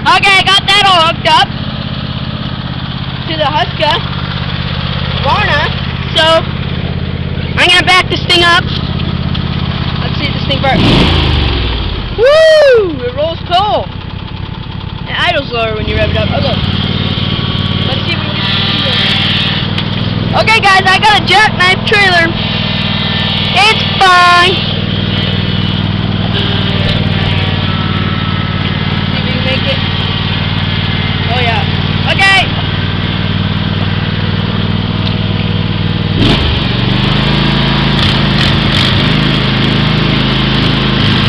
Okay, I got that all hooked up to the Husqvarna. So I'm gonna back this thing up. Let's see this thing first. Woo! It rolls coal. It idles lower when you rev it up. Okay. Let's see if we can get this. Okay, guys, I got a jackknife trailer. It's fine. See if we can make it. Oh yeah. Okay.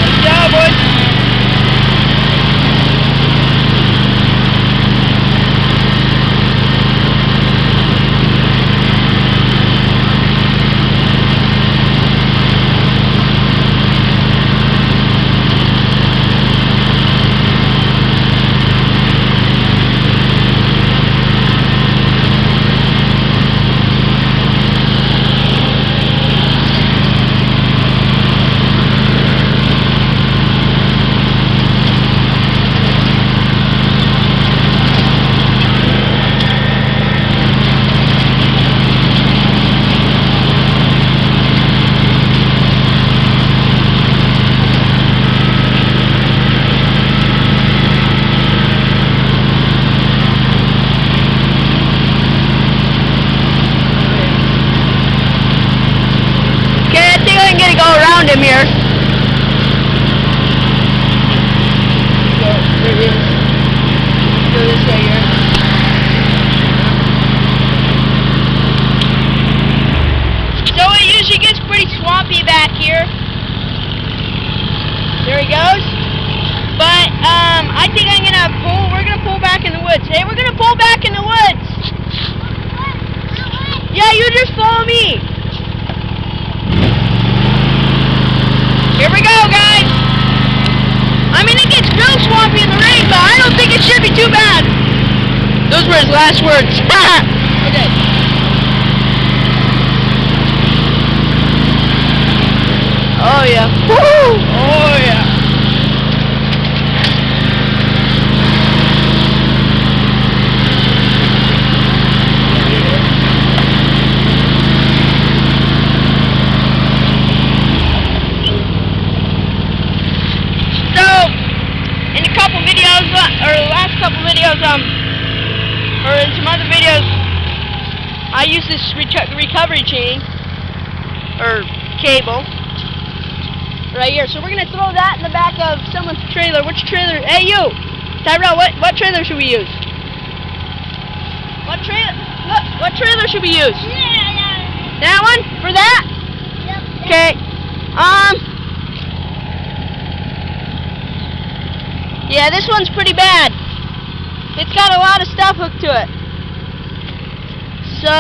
Let's go, boys. Him here. So there it is. Go this way here. So it usually gets pretty swampy back here. There he goes. But I think we're gonna pull back in the woods. Hey, we're gonna pull back in the woods. Yeah, you just follow me. Here we go, guys. I mean, it gets real swampy in the rain, but I don't think it should be too bad. Those were his last words. Okay. Oh, yeah. Woo! Oh, yeah. Or in some other videos, I use this recovery chain or cable right here. So we're gonna throw that in the back of someone's trailer. Which trailer? Hey, you, Tyrell. What trailer should we use? What trailer should we use? That one for that? Yep. Okay. Yeah, this one's pretty bad. It's got a lot of stuff hooked to it. So,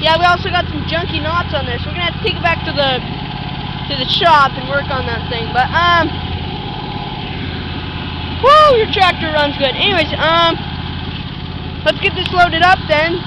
yeah, we also got some junky knots on there, so we're gonna have to take it back to the shop and work on that thing. But woo, your tractor runs good. Anyways, let's get this loaded up then.